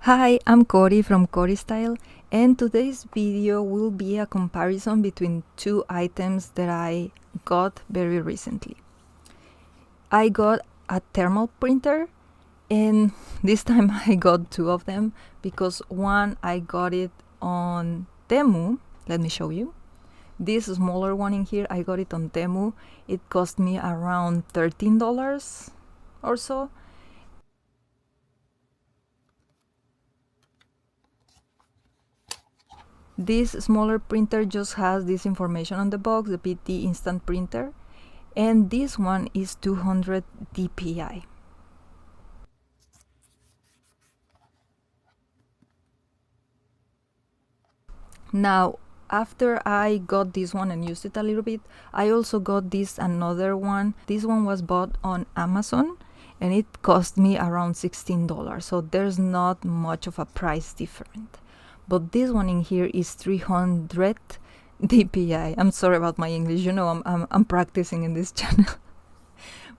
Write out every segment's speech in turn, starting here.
Hi, I'm Cori from Cori Style, and today's video will be a comparison between two items that I got very recently. I got a thermal printer, and this time I got two of them because one I got it on Temu. Let me show you. This smaller one in here, I got it on Temu. It cost me around $13 or so. This smaller printer just has this information on the box, the PT instant printer, and this one is 200 DPI. Now, after I got this one and used it a little bit, I also got this another one. This one was bought on Amazon and it cost me around $16, so there's not much of a price difference. But this one in here is 300 DPI. I'm sorry about my English, you know, I'm practicing in this channel.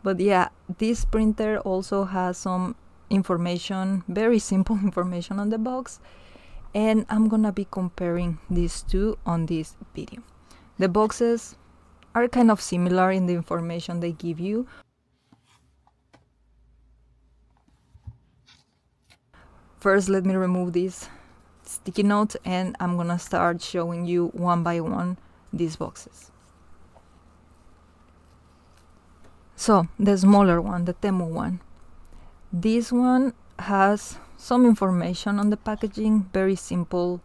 But yeah, this printer also has some information, very simple information on the box, and I'm gonna be comparing these two on this video. The boxes are kind of similar in the information they give you. First, let me remove these sticky notes and I'm gonna start showing you one by one these boxes. So the smaller one, the Temu one, this one has some information on the packaging, very simple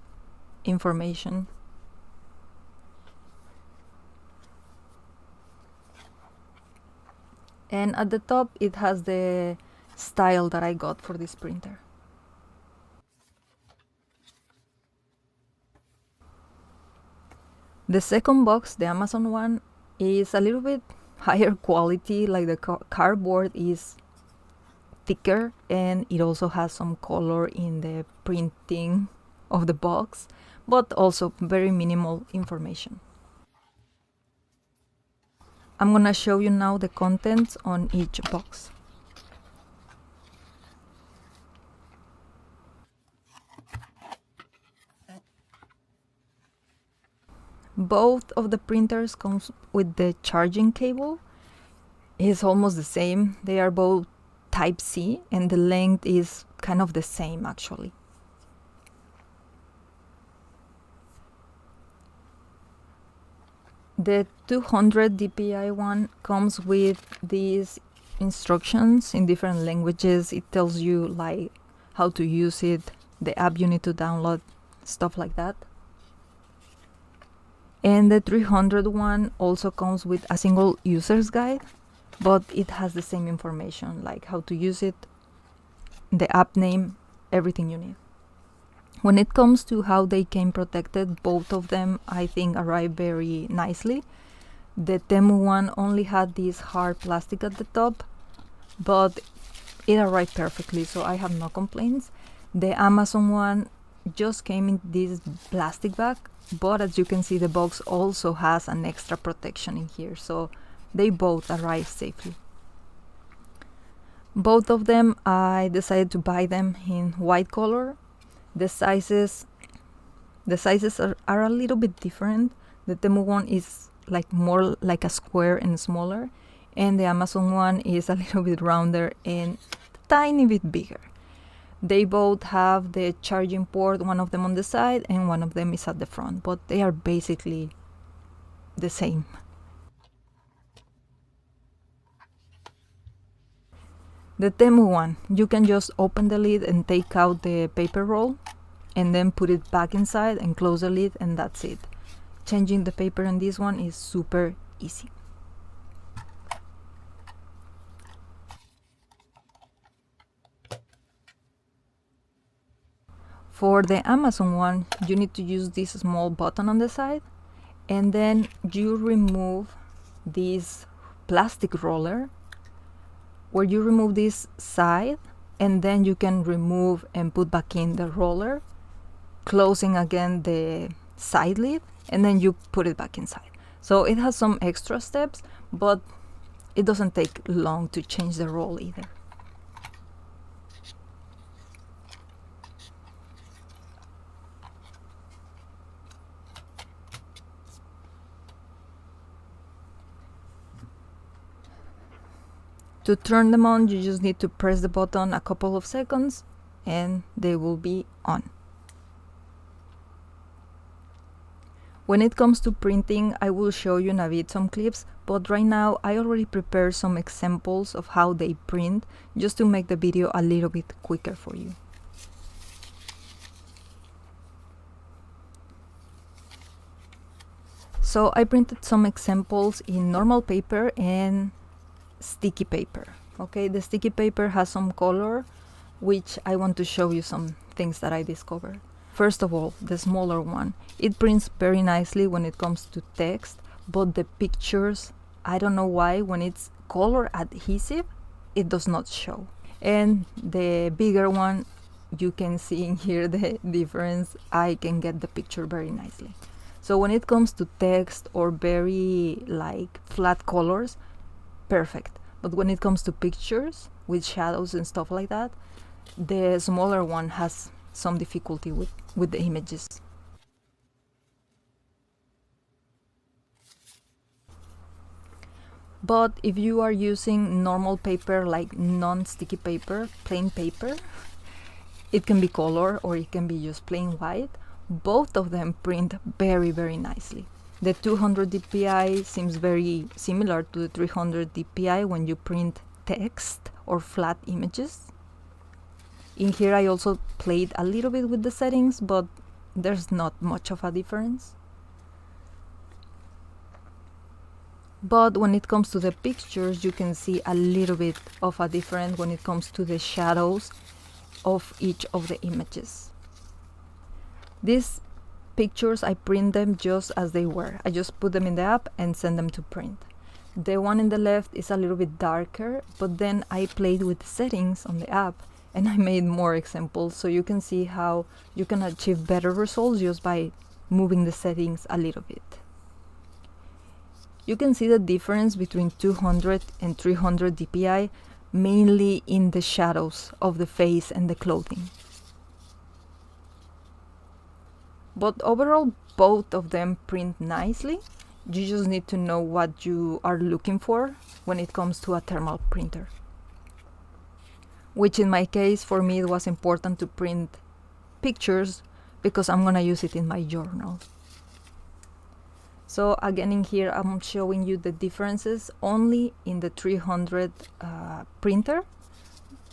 information. And at the top it has the style that I got for this printer. The second box, the Amazon one, is a little bit higher quality, like the cardboard is thicker and it also has some color in the printing of the box, but also very minimal information. I'm gonna show you now the contents on each box. Both of the printers comes with the charging cable. It's almost the same. They are both Type C and the length is kind of the same actually. The 200 DPI one comes with these instructions in different languages. It tells you like how to use it, the app you need to download, stuff like that. And the 300 one also comes with a single user's guide, but it has the same information like how to use it, the app name, everything you need. When it comes to how they came protected, both of them I think arrived very nicely. The Temu one only had this hard plastic at the top, but it arrived perfectly, so I have no complaints. The Amazon one just came in this plastic bag, but as you can see the box also has an extra protection in here, so they both arrived safely. Both of them I decided to buy them in white color. The sizes are a little bit different. The Temu one is like more like a square and smaller, and the Amazon one is a little bit rounder and tiny bit bigger. They both have the charging port, one of them on the side and one of them is at the front, but they are basically the same. The Temu one, you can just open the lid and take out the paper roll and then put it back inside and close the lid and that's it. Changing the paper on this one is super easy. For the Amazon one, you need to use this small button on the side and then you remove this plastic roller where you remove this side and then you can remove and put back in the roller, closing again the side lid and then you put it back inside. So it has some extra steps, but it doesn't take long to change the roll either. To turn them on, you just need to press the button a couple of seconds and they will be on. When it comes to printing, I will show you in a bit some clips, but right now I already prepared some examples of how they print, just to make the video a little bit quicker for you. So I printed some examples in normal paper and sticky paper. Okay, the sticky paper has some color, which I want to show you some things that I discovered. First of all, the smaller one. It prints very nicely when it comes to text, but the pictures, I don't know why, when it's color adhesive, it does not show. And the bigger one, you can see in here the difference. I can get the picture very nicely. So when it comes to text or very like flat colors, perfect. But when it comes to pictures with shadows and stuff like that, the smaller one has some difficulty with the images. But if you are using normal paper, like non-sticky paper, plain paper, it can be color or it can be just plain white. Both of them print very, very nicely. The 200 DPI seems very similar to the 300 DPI when you print text or flat images. In here I also played a little bit with the settings, but there's not much of a difference. But when it comes to the pictures, you can see a little bit of a difference when it comes to the shadows of each of the images. These pictures, I print them just as they were. I just put them in the app and send them to print. The one in the left is a little bit darker, but then I played with the settings on the app and I made more examples, so you can see how you can achieve better results just by moving the settings a little bit. You can see the difference between 200 and 300 DPI, mainly in the shadows of the face and the clothing. But overall, both of them print nicely. You just need to know what you are looking for when it comes to a thermal printer. Which in my case, for me, it was important to print pictures because I'm gonna use it in my journal. So again, in here, I'm showing you the differences only in the 300 printer,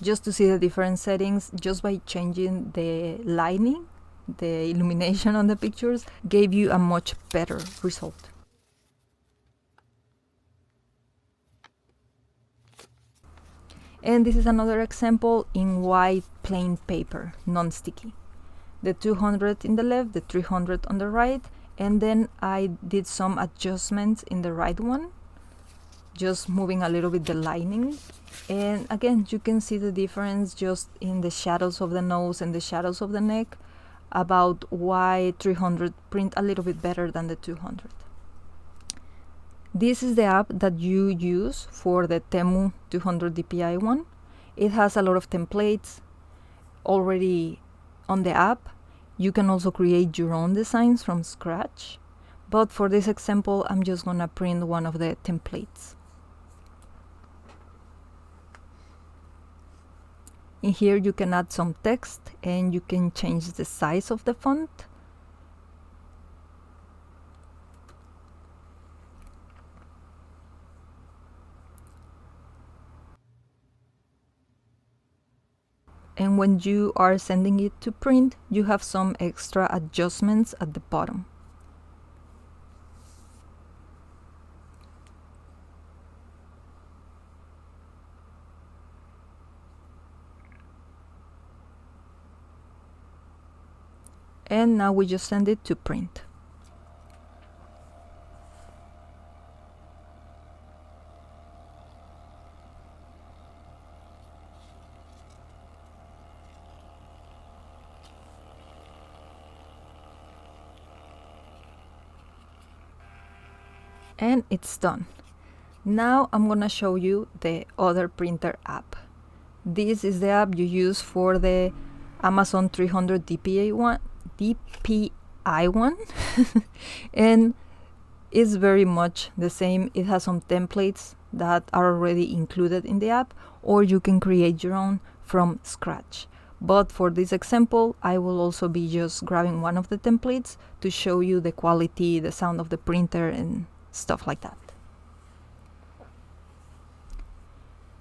just to see the different settings. Just by changing the lighting, the illumination on the pictures gave you a much better result. And this is another example in white plain paper, non-sticky. The 200 in the left, the 300 on the right, and then I did some adjustments in the right one, just moving a little bit the lining. And again, you can see the difference just in the shadows of the nose and the shadows of the neck, about why 300 print a little bit better than the 200. This is the app that you use for the Temu 200 DPI one. It has a lot of templates already on the app. You can also create your own designs from scratch. But for this example, I'm just gonna print one of the templates. In here you can add some text and you can change the size of the font. And when you are sending it to print, you have some extra adjustments at the bottom. And now we just send it to print. And it's done. Now I'm gonna show you the other printer app. This is the app you use for the Amazon 300 DPI one. And is very much the same. It has some templates that are already included in the app, or you can create your own from scratch. But for this example, I will also be just grabbing one of the templates to show you the quality, the sound of the printer, and stuff like that.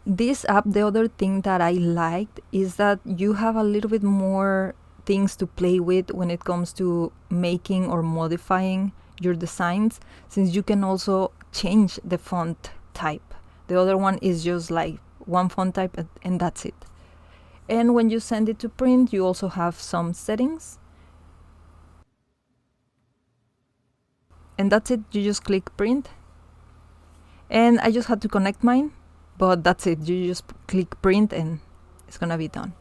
This app, the other thing that I liked is that you have a little bit more things to play with when it comes to making or modifying your designs, since you can also change the font type. The other one is just like one font type and that's it. And when you send it to print, you also have some settings. And that's it, you just click print. And I just had to connect mine, but that's it, you just click print and it's gonna be done.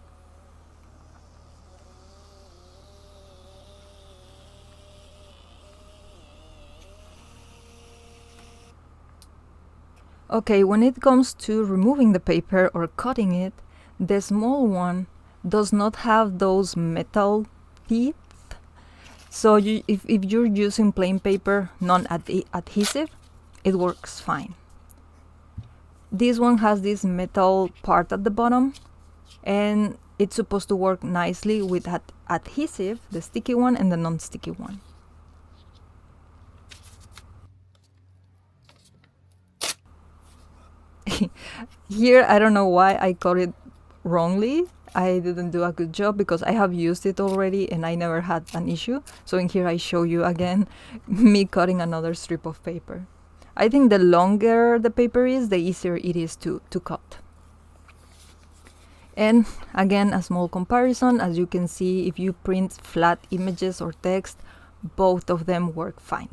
Okay, when it comes to removing the paper or cutting it, the small one does not have those metal teeth. So if you're using plain paper, non-adhesive, it works fine. This one has this metal part at the bottom, and it's supposed to work nicely with adhesive, the sticky one and the non-sticky one. Here, I don't know why I cut it wrongly. I didn't do a good job because I have used it already and I never had an issue. So in here I show you again me cutting another strip of paper. I think the longer the paper is, the easier it is to cut. And again, a small comparison. As you can see, if you print flat images or text, both of them work fine.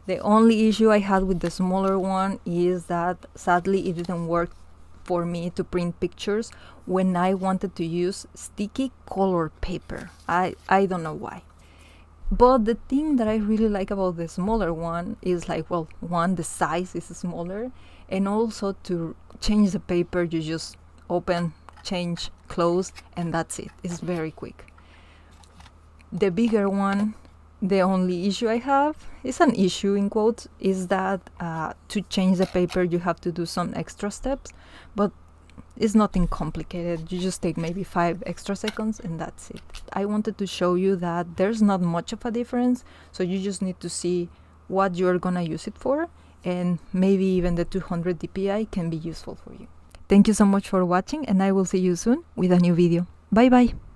The only issue I had with the smaller one is that sadly it didn't work for me to print pictures when I wanted to use sticky color paper. I don't know why. But the thing that I really like about the smaller one is like, well, one, the size is smaller, and also to change the paper, you just open, change, close, and that's it. It's very quick. The bigger one, the only issue I have, is an issue in quotes, is that to change the paper you have to do some extra steps, but it's nothing complicated. You just take maybe 5 extra seconds and that's it. I wanted to show you that there's not much of a difference, so you just need to see what you're gonna use it for, and maybe even the 200 DPI can be useful for you. Thank you so much for watching, and I will see you soon with a new video. Bye bye!